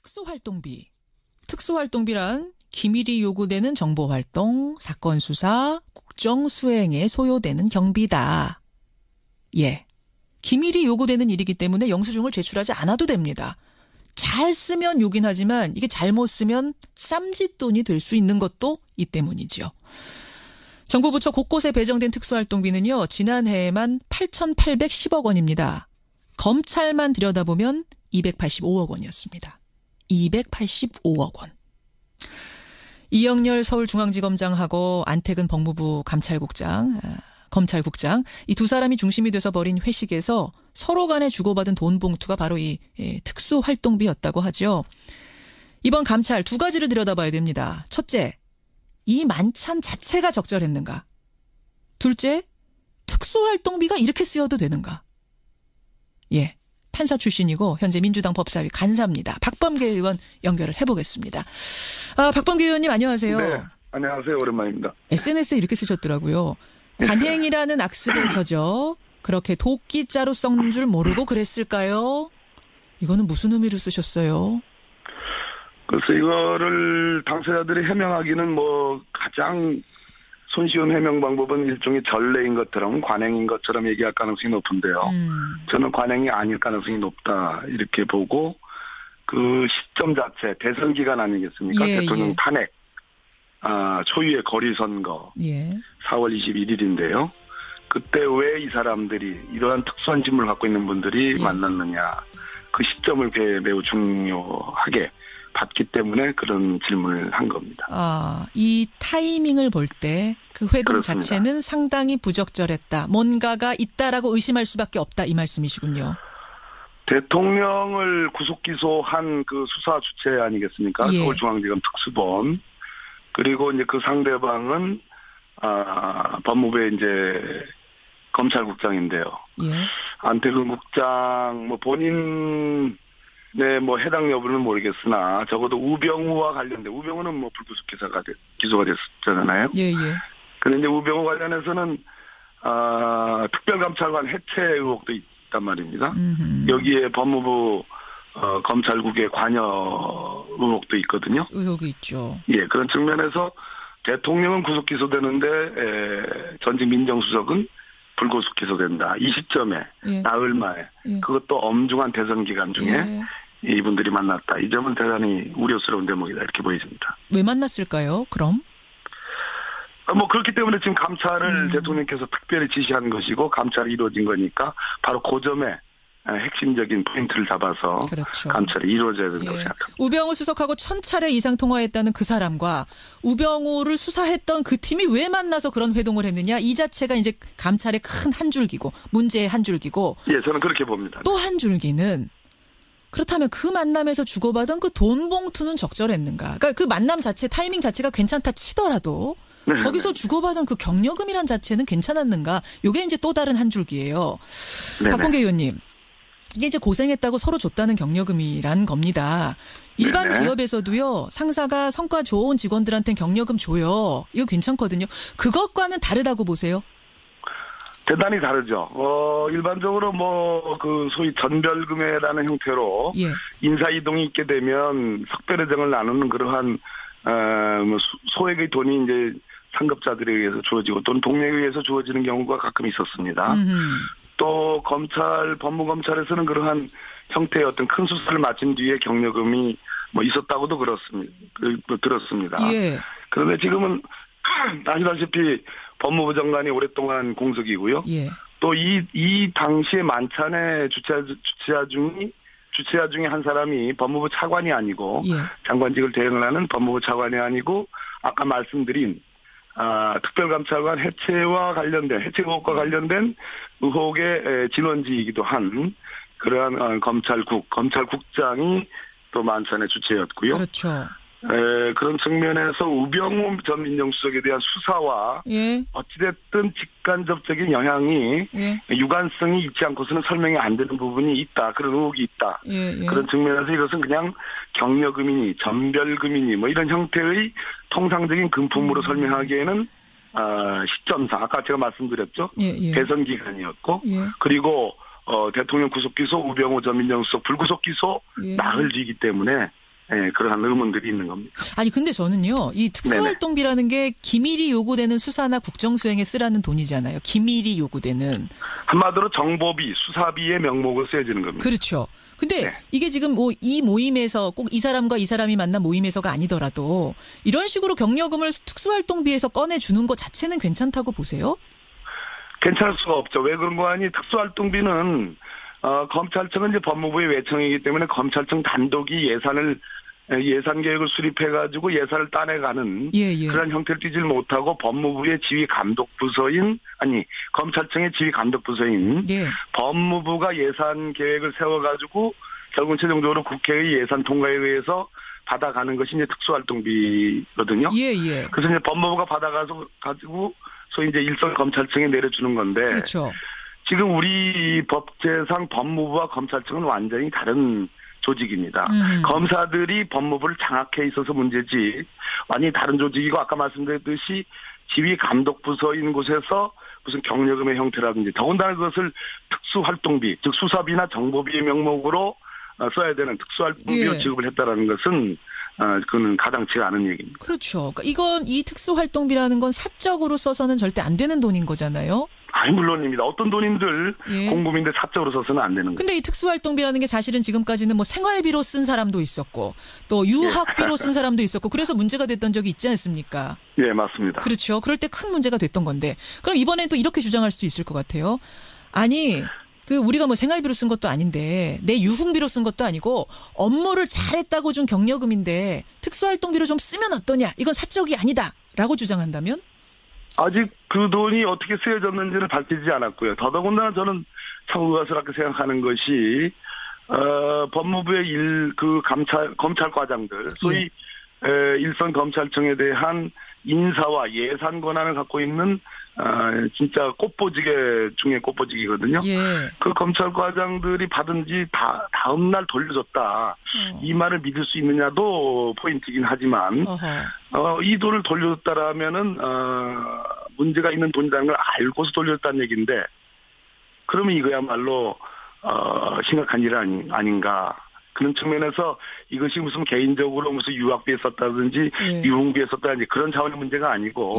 특수활동비. 특수활동비란 기밀이 요구되는 정보활동, 사건 수사, 국정 수행에 소요되는 경비다. 예. 기밀이 요구되는 일이기 때문에 영수증을 제출하지 않아도 됩니다. 잘 쓰면 요긴 하지만 이게 잘못 쓰면 쌈짓돈이 될 수 있는 것도 이 때문이죠. 정부 부처 곳곳에 배정된 특수활동비는요. 지난해에만 8,810억 원입니다. 검찰만 들여다보면 285억 원이었습니다. 285억 원. 이영렬 서울중앙지검장하고 안태근 법무부 검찰국장 이 두 사람이 중심이 돼서 벌인 회식에서 서로 간에 주고받은 돈 봉투가 바로 이 특수활동비였다고 하죠. 이번 감찰 두 가지를 들여다봐야 됩니다. 첫째, 이 만찬 자체가 적절했는가? 둘째, 특수활동비가 이렇게 쓰여도 되는가? 예, 판사 출신이고 현재 민주당 법사위 간사입니다. 박범계 의원 연결을 해보겠습니다. 박범계 의원님 안녕하세요. 네, 안녕하세요. 오랜만입니다. SNS에 이렇게 쓰셨더라고요. 관행이라는 악습에 젖어 그렇게 도끼자루 썩는 줄 모르고 그랬을까요? 이거는 무슨 의미로 쓰셨어요? 그래서 이거를 당사자들이 해명하기는 가장 손쉬운 해명 방법은 일종의 전례인 것처럼 관행인 것처럼 얘기할 가능성이 높은데요. 저는 관행이 아닐 가능성이 높다 이렇게 보고 그 시점 자체 대선 기간 아니겠습니까? 예, 대통령 예. 탄핵, 초유의 거리선거, 예. 4월 21일인데요. 그때 왜 이 사람들이 이러한 특수한 짐을 갖고 있는 분들이 예. 만났느냐. 그 시점을 매우 중요하게 봤기 때문에 그런 질문을 한 겁니다. 이 타이밍을 볼 때 그 회동 그렇습니다. 자체는 상당히 부적절했다. 뭔가가 있다라고 의심할 수밖에 없다. 이 말씀이시군요. 대통령을 구속 기소한 그 수사 주체 아니겠습니까? 예. 서울중앙지검 특수본. 그리고 이제 그 상대방은 법무부의 이제 검찰국장인데요. 예. 안태근 국장 본인의 해당 여부는 모르겠으나 적어도 우병우와 관련된 우병우는 불구속 기소가 됐잖아요. 예, 예. 그런데 이제 우병우 관련해서는 특별감찰관 해체 의혹도 있단 말입니다. 여기에 법무부 검찰국의 관여 의혹도 있거든요. 의혹이 있죠. 예, 그런 측면에서 대통령은 구속 기소되는데 전직 민정수석은 불구속 기소된다. 이 시점에 예. 나흘 만에 예. 그것도 엄중한 대선 기간 중에 예. 이분들이 만났다. 이 점은 대단히 우려스러운 대목이다. 이렇게 보여집니다. 왜 만났을까요? 그럼? 그렇기 때문에 지금 감찰을 대통령께서 특별히 지시한 것이고 감찰이 이루어진 거니까 바로 그 점에 핵심적인 포인트를 잡아서 그렇죠. 감찰이 이루어져야 된다고 생각합니다. 우병우 수석하고 1000차례 이상 통화했다는 그 사람과 우병우를 수사했던 그 팀이 왜 만나서 그런 회동을 했느냐. 이 자체가 이제 감찰의 큰 한 줄기고 문제의 한 줄기고 예, 저는 그렇게 봅니다. 또 한 줄기는 그렇다면 그 만남에서 주고받은 그 돈 봉투는 적절했는가. 그러니까 그 만남 자체 타이밍 자체가 괜찮다 치더라도 거기서 주고받은 그 격려금이란 자체는 괜찮았는가. 이게 이제 또 다른 한 줄기예요. 박범계 의원님. 이게 이제 고생했다고 서로 줬다는 격려금이란 겁니다. 일반 네네. 기업에서도요. 상사가 성과 좋은 직원들한테는 격려금 줘요. 이거 괜찮거든요. 그것과는 다르다고 보세요? 대단히 다르죠. 일반적으로 소위 전별금회라는 형태로 예. 인사이동이 있게 되면 석별회장을 나누는 그러한 소액의 돈이 이제 상급자들에 의해서 주어지고 또는 동료에 의해서 주어지는 경우가 가끔 있었습니다. 또 법무검찰에서는 그러한 형태의 어떤 큰 수사를 마친 뒤에 격려금이 있었다고도 들었습니다. 예. 그런데 지금은 아시다시피 법무부 장관이 오랫동안 공석이고요. 예. 또 이 당시에 만찬의 주최자 중에 한 사람이 법무부 차관이 아니고 예. 장관직을 대행을 하는 법무부 차관이 아니고 아까 말씀드린 특별감찰관 해체 의혹과 관련된 의혹의 진원지이기도 한 그러한 검찰국장이 또 만찬의 주체였고요. 그렇죠. 그런 측면에서 우병우 전 민정수석에 대한 수사와 예. 어찌됐든 직간접적인 영향이 유관성이 있지 않고서는 설명이 안 되는 부분이 있다. 그런 의혹이 있다. 예. 그런 측면에서 이것은 그냥 격려금이니 전별금이니 이런 형태의 통상적인 금품으로 설명하기에는 시점상 아까 제가 말씀드렸죠. 예. 대선 기간이었고 예. 그리고 대통령 구속 기소 우병우 전 민정수석 불구속 기소 나흘 뒤이기 때문에 그러한 의문들이 있는 겁니다. 아니 근데 저는요. 이 특수활동비라는 게 기밀이 요구되는 수사나 국정수행에 쓰라는 돈이잖아요. 기밀이 요구되는. 한마디로 정보비, 수사비의 명목으로 쓰여지는 겁니다. 그렇죠. 근데 네. 이게 지금 뭐 이 모임에서 꼭 이 사람과 이 사람이 만난 모임에서가 아니더라도 이런 식으로 경력금을 특수활동비에서 꺼내주는 것 자체는 괜찮다고 보세요? 괜찮을 수가 없죠. 왜 그런 거 아니? 특수활동비는 검찰청은 이제 법무부의 외청이기 때문에 검찰청 단독이 예산 계획을 수립해가지고 예산을 따내가는 그런 형태를 띠질 못하고 법무부의 지휘 감독 부서인 검찰청의 지휘 감독 부서인 법무부가 예산 계획을 세워가지고 결국은 최종적으로 국회의 예산 통과에 의해서 받아가는 것이 이제 특수활동비거든요. 그래서 이제 법무부가 가지고 소위 이제 일선 검찰청에 내려주는 건데. 그렇죠. 지금 우리 법제상 법무부와 검찰청은 완전히 다른 조직입니다. 검사들이 법무부를 장악해 있어서 문제지 완전히 다른 조직이고 아까 말씀드렸듯이 지휘 감독 부서인 곳에서 무슨 경력금의 형태라든지 더군다나 그것을 특수활동비 즉 수사비나 정보비의 명목으로 써야 되는 특수활동비로 지급을 했다라는 것은 그건 가당치가 않은 얘기입니다. 그렇죠. 그러니까 이 특수활동비라는 건 사적으로 써서는 절대 안 되는 돈인 거잖아요. 아니 물론입니다. 어떤 돈인들 공금인데 사적으로 써서는 안 되는 거예요. 근데 이 특수활동비라는 게 사실은 지금까지는 뭐 생활비로 쓴 사람도 있었고 또 유학비로 쓴 사람도 있었고 그래서 문제가 됐던 적이 있지 않습니까? 예, 맞습니다. 그렇죠. 그럴 때 큰 문제가 됐던 건데 그럼 이번엔 또 이렇게 주장할 수 있을 것 같아요. 아니 우리가 뭐 생활비로 쓴 것도 아닌데 내 유흥비로 쓴 것도 아니고 업무를 잘했다고 준 경력금인데 특수활동비로 좀 쓰면 어떠냐? 이건 사적이 아니다라고 주장한다면? 아직 그 돈이 어떻게 쓰여졌는지는 밝히지 않았고요. 더더군다나 저는 참 의아스럽게 생각하는 것이 법무부의 검찰과장들 소위 일선 검찰청에 대한 인사와 예산 권한을 갖고 있는 진짜 꽃보지개 중에 꽃보지기거든요. 그 검찰과장들이 받은 지 다음 날 돌려줬다. 이 말을 믿을 수 있느냐도 포인트이긴 하지만 이 돈을 돌려줬다라면은 문제가 있는 돈이라는 걸 알고서 돌려줬다는 얘기인데 그러면 이거야말로 심각한 일 아닌가. 그런 측면에서 이것이 무슨 개인적으로 무슨 유학비에 썼다든지 유흥비에 썼다든지 그런 차원의 문제가 아니고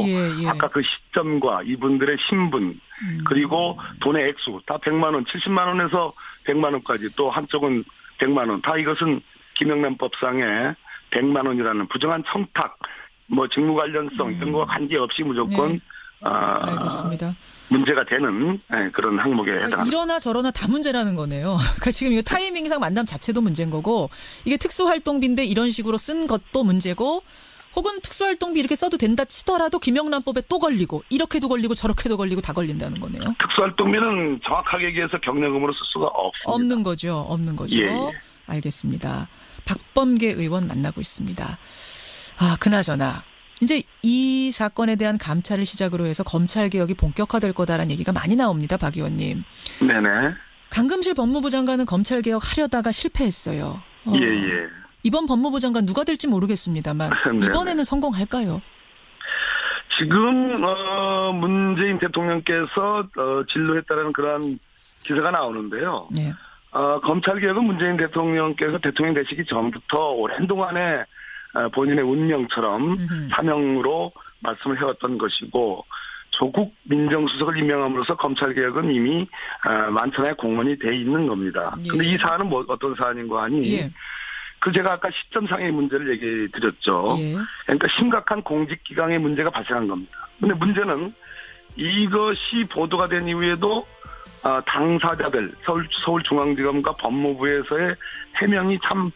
아까 그 시점과 이분들의 신분 그리고 돈의 액수 다 100만 원, 70만 원에서 100만 원까지 또 한쪽은 100만 원 다 이것은 김영란법상에 100만 원이라는 부정한 청탁 뭐 직무 관련성 이런 거와 관계없이 무조건 알겠습니다. 문제가 되는 그런 항목에 해당합니다. 이러나 저러나 다 문제라는 거네요. 그러니까 지금 이거 타이밍상 만남 자체도 문제인 거고 이게 특수활동비인데 이런 식으로 쓴 것도 문제고 혹은 특수활동비 이렇게 써도 된다 치더라도 김영란법에 또 걸리고 이렇게도 걸리고 저렇게도 걸리고 다 걸린다는 거네요. 특수활동비는 정확하게 얘기해서 경력금으로 쓸 수가 없습니다. 없는 거죠. 알겠습니다. 박범계 의원 만나고 있습니다. 그나저나 이제 이 사건에 대한 감찰을 시작으로 해서 검찰개혁이 본격화될 거다라는 얘기가 많이 나옵니다. 박 의원님. 네네. 강금실 법무부 장관은 검찰개혁 하려다가 실패했어요. 이번 법무부 장관 누가 될지 모르겠습니다만 이번에는 성공할까요? 지금 문재인 대통령께서 진로했다는 그런 기사가 나오는데요. 검찰개혁은 문재인 대통령께서 대통령 되시기 전부터 오랜 동안에 본인의 운명처럼 사명으로 말씀을 해왔던 것이고 조국 민정수석을 임명함으로써 검찰개혁은 이미 만천하에 공언이 돼 있는 겁니다. 그런데 이 사안은 어떤 사안인가 하니 제가 아까 시점상의 문제를 얘기해 드렸죠. 그러니까 심각한 공직기강의 문제가 발생한 겁니다. 그런데 문제는 이것이 보도가 된 이후에도 당사자들 서울중앙지검과 법무부에서의 해명이 참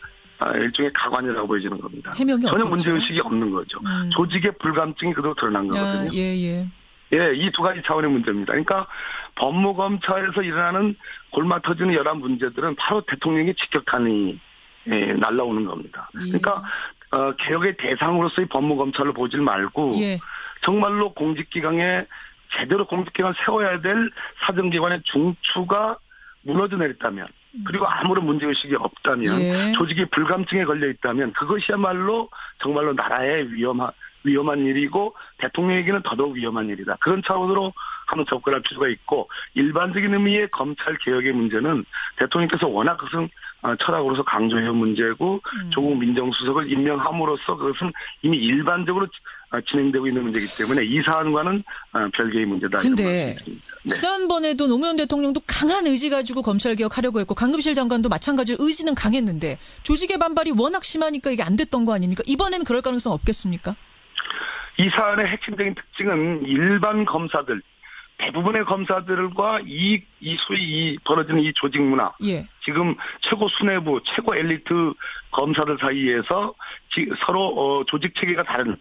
일종의 가관이라고 보여지는 겁니다. 전혀 문제의식이 없는 거죠. 조직의 불감증이 그대로 드러난 거거든요. 이 두 가지 차원의 문제입니다. 그러니까 법무검찰에서 일어나는 골마 터지는 여러 문제들은 바로 대통령의 직격탄이 날라오는 겁니다. 그러니까 개혁의 대상으로서의 법무검찰을 보질 말고 정말로 공직기강에 제대로 공직기강을 세워야 될 사정기관의 중추가 무너져 내렸다면 그리고 아무런 문제의식이 없다면 조직이 불감증에 걸려 있다면 그것이야말로 정말로 나라의 위험한 일이고 대통령에게는 더더욱 위험한 일이다. 그런 차원으로 한번 접근할 필요가 있고 일반적인 의미의 검찰 개혁의 문제는 대통령께서 워낙 그것은 철학으로서 강조해온 문제고 조국 민정수석을 임명함으로써 그것은 이미 일반적으로 진행되고 있는 문제이기 때문에 이 사안과는 별개의 문제다. 근데 네. 지난번에도 노무현 대통령도 강한 의지 가지고 검찰 개혁하려고 했고 강금실 장관도 마찬가지로 의지는 강했는데 조직의 반발이 워낙 심하니까 이게 안 됐던 거 아닙니까? 이번에는 그럴 가능성 없겠습니까? 이 사안의 핵심적인 특징은 일반 검사들 대부분의 검사들과 소위 벌어지는 이 조직 문화. 예. 지금 최고 수뇌부, 최고 엘리트 검사들 사이에서 서로 조직 체계가 다른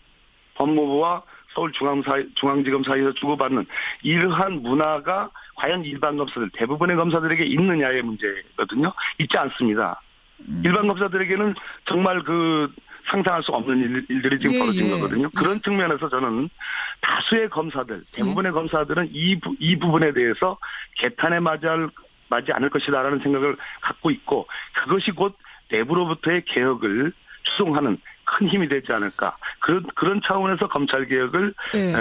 법무부와 서울중앙지검 사이에서 주고받는 이러한 문화가 과연 일반 검사들, 대부분의 검사들에게 있느냐의 문제거든요. 있지 않습니다. 일반 검사들에게는 정말 상상할 수 없는 일들이 지금 벌어진 거거든요. 그런 측면에서 저는 다수의 검사들, 대부분의 검사들은 이 부분에 대해서 개탄에 맞지 않을 것이다라는 생각을 갖고 있고 그것이 곧 내부로부터의 개혁을 추동하는 큰 힘이 되지 않을까. 그런 차원에서 검찰개혁을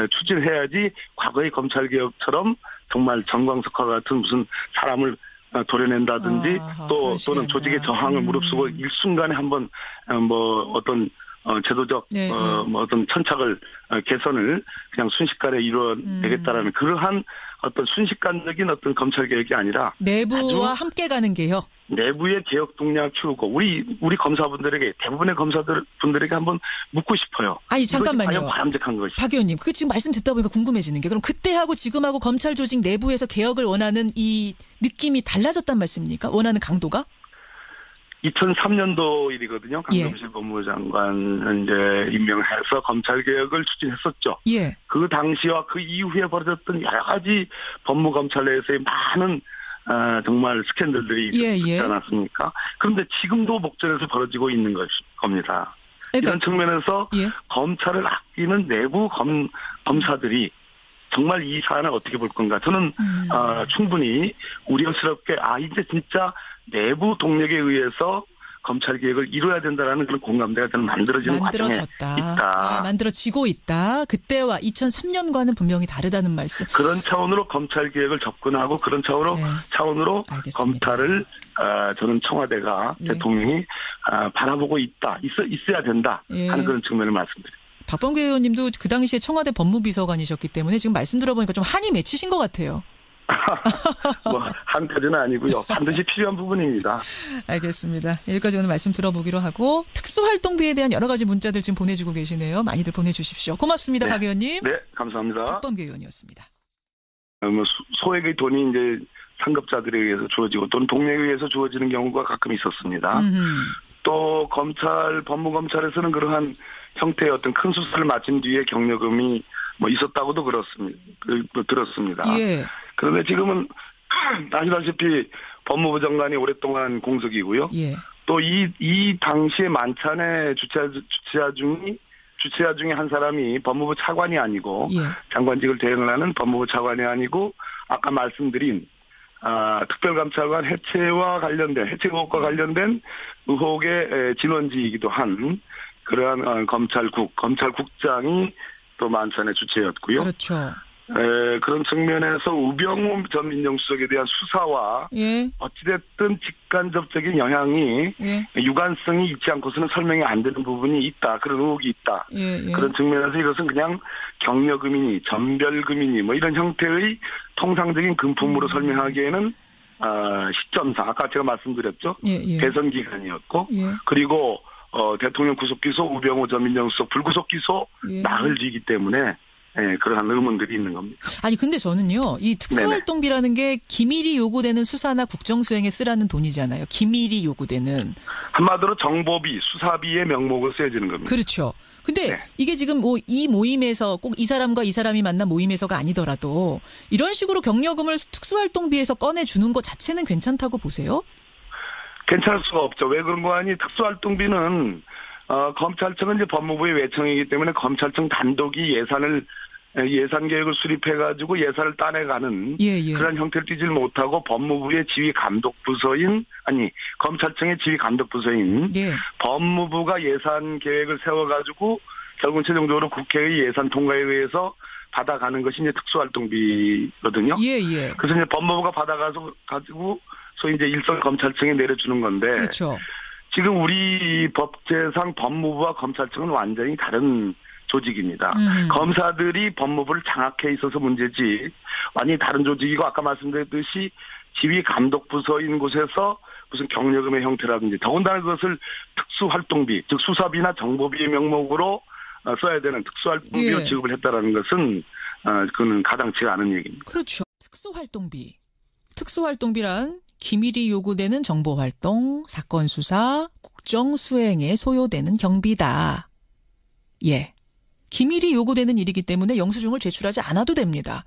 추진해야지 과거의 검찰개혁처럼 정말 정광석화 같은 무슨 사람을 도려낸다든지 또는 조직의 저항을 무릅쓰고 일순간에 한번 어떤 제도적 어떤 천착을 개선을 그냥 순식간에 이루어내겠다라는 그러한 어떤 순식간적인 어떤 검찰 개혁이 아니라 내부와 함께 가는 개혁. 내부의 개혁 동력을 키우고 우리 검사분들에게 대부분의 검사분들에게 한번 묻고 싶어요. 아니 잠깐만요. 과연 바람직한 것이. 박 의원님, 그 지금 말씀 듣다 보니까 궁금해지는 게 그럼 그때하고 지금하고 검찰 조직 내부에서 개혁을 원하는 이 느낌이 달라졌단 말씀입니까? 원하는 강도가? 2003년도 일이거든요. 강금실 법무부 장관 이제 임명해서 검찰 개혁을 추진했었죠. 예. 그 당시와 그 이후에 벌어졌던 여러 가지 법무 검찰 내에서의 많은 정말 스캔들들이 있지 않았습니까? 그런데 지금도 목전에서 벌어지고 있는 겁니다. 그러니까, 이런 측면에서 검찰을 아끼는 내부 검사들이 정말 이 사안을 어떻게 볼 건가? 저는 충분히 우려스럽게 이제 진짜 내부 동력에 의해서 검찰 개혁을 이루어야 된다라는 그런 공감대가 저는 만들어지는 과정에 있다. 만들어지고 있다. 그때와 2003년과는 분명히 다르다는 말씀. 그런 차원으로 검찰 개혁을 접근하고 그런 차원으로 알겠습니다. 검찰을 저는 청와대가 대통령이 바라보고 있어야 된다 하는 그런 측면을 말씀드립니다. 박범계 의원님도 그 당시에 청와대 법무비서관이셨기 때문에 지금 말씀 들어보니까 좀 한이 맺히신 것 같아요. 한까지는 아니고요. 반드시 필요한 부분입니다. 알겠습니다. 여기까지 오늘 말씀 들어보기로 하고 특수활동비에 대한 여러 가지 문자들 지금 보내주고 계시네요. 많이들 보내주십시오. 고맙습니다. 박 의원님. 네, 감사합니다. 박범계 의원이었습니다. 소액의 돈이 이제 상급자들에 의해서 주어지고 또는 동네에 의해서 주어지는 경우가 가끔 있었습니다. 또 법무검찰에서는 그러한 형태의 어떤 큰 수사를 마친 뒤에 경력금이 있었다고도 들었습니다. 예. 그런데 지금은 아시다시피 법무부 장관이 오랫동안 공석이고요. 예. 또 이 당시에 만찬의 주최자 중에 한 사람이 법무부 차관이 아니고 장관직을 대행을 하는 법무부 차관이 아니고 아까 말씀드린 특별감찰관 해체 의혹과 관련된 의혹의 진원지이기도 한 그러한 검찰국장이 또 만찬의 주체였고요. 그렇죠. 그런 측면에서 우병우 전 민정수석에 대한 수사와 어찌됐든 직간접적인 영향이 유관성이 있지 않고서는 설명이 안 되는 부분이 있다. 그런 의혹이 있다. 그런 측면에서 이것은 그냥 경력금이니 전별금이니 이런 형태의 통상적인 금품으로 설명하기에는 시점상 아까 제가 말씀드렸죠. 대선 기간이었고 그리고 대통령 구속기소 우병우 전 민정수석 불구속 기소 나흘 뒤이기 때문에 그러한 의문들이 있는 겁니다. 아니 근데 저는요. 이 특수활동비라는 게 기밀이 요구되는 수사나 국정수행에 쓰라는 돈이잖아요. 기밀이 요구되는. 한마디로 정보비, 수사비의 명목으로 쓰여지는 겁니다. 그렇죠. 근데 이게 지금 이 모임에서 꼭 이 사람과 이 사람이 만난 모임에서가 아니더라도 이런 식으로 경력금을 특수활동비에서 꺼내주는 것 자체는 괜찮다고 보세요? 괜찮을 수가 없죠. 왜 그런 거 아니? 특수활동비는 검찰청은 이제 법무부의 외청이기 때문에 검찰청 단독이 예산 계획을 수립해가지고 예산을 따내가는 그런 형태를 띠질 못하고 법무부의 검찰청의 지휘 감독 부서인 법무부가 예산 계획을 세워가지고 결국은 최종적으로 국회의 예산 통과에 의해서 받아가는 것이 이제 특수활동비거든요. 예, 예. 그래서 이제 법무부가 가지고 소위 이제 일선 검찰청에 내려주는 건데. 그렇죠. 지금 우리 법제상 법무부와 검찰청은 완전히 다른 조직입니다. 검사들이 법무부를 장악해 있어서 문제지 완전히 다른 조직이고 아까 말씀드렸듯이 지휘 감독 부서인 곳에서 무슨 경력금의 형태라든지 더군다나 그것을 특수활동비 즉 수사비나 정보비의 명목으로 써야 되는 특수활동비로 예. 지급을 했다라는 것은 그거는 가당치가 않은 얘기입니다. 그렇죠. 특수활동비란 기밀이 요구되는 정보활동, 사건 수사, 국정 수행에 소요되는 경비다. 예. 기밀이 요구되는 일이기 때문에 영수증을 제출하지 않아도 됩니다.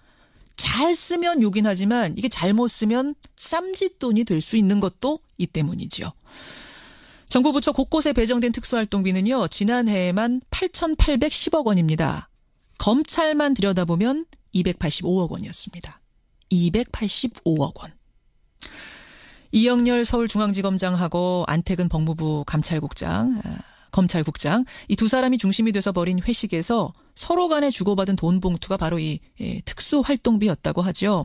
잘 쓰면 요긴 하지만 이게 잘못 쓰면 쌈짓돈이 될 수 있는 것도 이 때문이지요. 정부 부처 곳곳에 배정된 특수활동비는요. 지난해에만 8,810억 원입니다. 검찰만 들여다보면 285억 원이었습니다. 285억 원. 이영렬 서울중앙지검장하고 안태근 법무부 검찰국장 이 두 사람이 중심이 돼서 벌인 회식에서 서로 간에 주고받은 돈 봉투가 바로 이 특수활동비였다고 하죠.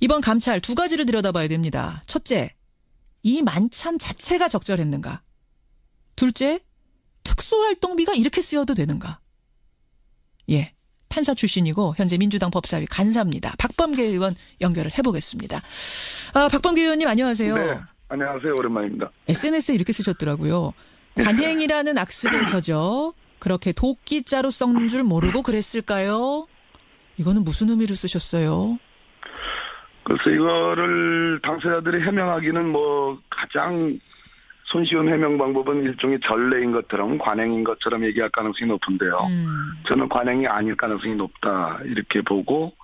이번 감찰 두 가지를 들여다봐야 됩니다. 첫째, 이 만찬 자체가 적절했는가? 둘째, 특수활동비가 이렇게 쓰여도 되는가? 예, 판사 출신이고 현재 민주당 법사위 간사입니다. 박범계 의원 연결을 해보겠습니다. 박범계 의원님 안녕하세요. 네, 안녕하세요. 오랜만입니다. SNS에 이렇게 쓰셨더라고요. 관행이라는 악습에 젖어 그렇게 도끼자루 썩는 줄 모르고 그랬을까요? 이거는 무슨 의미로 쓰셨어요? 그래서 이거를 당사자들이 해명하기는 가장 손쉬운 해명 방법은 일종의 전례인 것처럼 관행인 것처럼 얘기할 가능성이 높은데요. 저는 관행이 아닐 가능성이 높다 이렇게 보고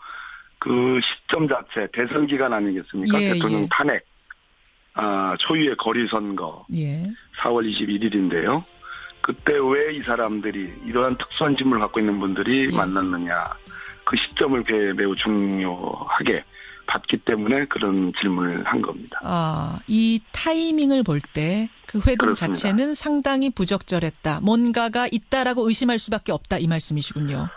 그 시점 자체 대선 기간 아니겠습니까? 예, 대통령 예. 탄핵, 초유의 거리선거, 예. 4월 21일인데요. 그때 왜 이 사람들이 이러한 특수한 짐을 갖고 있는 분들이 예. 만났느냐. 그 시점을 매우 중요하게 봤기 때문에 그런 질문을 한 겁니다. 이 타이밍을 볼 때 그 회동 그렇습니다. 자체는 상당히 부적절했다. 뭔가가 있다라고 의심할 수밖에 없다. 이 말씀이시군요.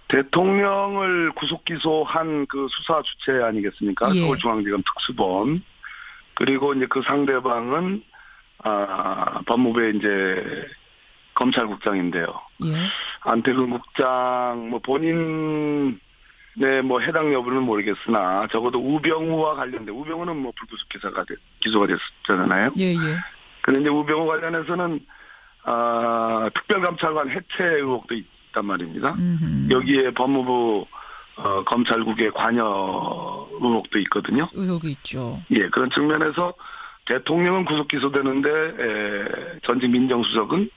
대통령을 구속 기소한 그 수사 주체 아니겠습니까? 예. 서울중앙지검 특수본. 그리고 이제 그 상대방은 법무부의 이제 검찰국장인데요. 예. 안태근 국장 본인의 해당 여부는 모르겠으나 적어도 우병우와 관련된 우병우는 불구속 기소가 됐잖아요. 예, 예. 그런데 이제 우병우 관련해서는 특별감찰관 해체 의혹도 있단 말입니다. 여기에 법무부 검찰국의 관여 의혹도 있거든요. 의혹이 있죠. 예, 그런 측면에서 대통령은 구속 기소되는데 전직 민정수석은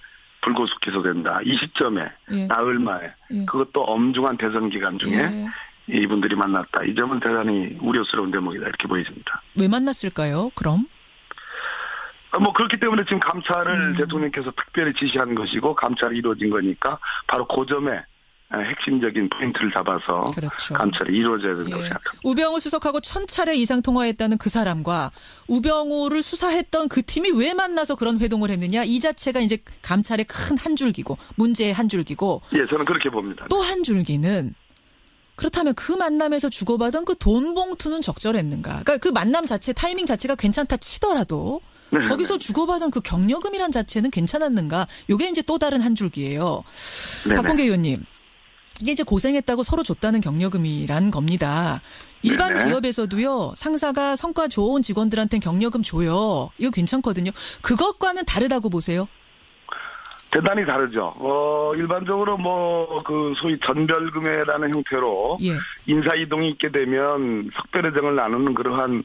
불구속 기소된다. 이 시점에 예. 나흘 만에 예. 그것도 엄중한 대선 기간 중에 예. 이분들이 만났다. 이 점은 대단히 우려스러운 대목이다 이렇게 보여집니다. 왜 만났을까요? 그럼? 그렇기 때문에 지금 감찰을 대통령께서 특별히 지시한 것이고 감찰이 이루어진 거니까 바로 그 점에 핵심적인 포인트를 잡아서 그렇죠. 감찰이 이루어져야 된다고 생각합니다. 우병우 수석하고 1000차례 이상 통화했다는 그 사람과 우병우를 수사했던 그 팀이 왜 만나서 그런 회동을 했느냐. 이 자체가 이제 감찰의 큰 한 줄기고 문제의 한 줄기고. 예, 저는 그렇게 봅니다. 또 한 줄기는 그렇다면 그 만남에서 주고받은 그 돈 봉투는 적절했는가. 그러니까 그 만남 자체 타이밍 자체가 괜찮다 치더라도 네. 거기서 주고받은 그 경력금이란 자체는 괜찮았는가. 이게 이제 또 다른 한 줄기예요. 네네. 박범계 의원님. 이게 이제 고생했다고 서로 줬다는 경력금이란 겁니다. 일반 네네. 기업에서도요. 상사가 성과 좋은 직원들한테는 경력금 줘요. 이거 괜찮거든요. 그것과는 다르다고 보세요? 대단히 다르죠. 일반적으로 소위 전별금회라는 형태로 예. 인사 이동이 있게 되면 석별회장을 나누는 그러한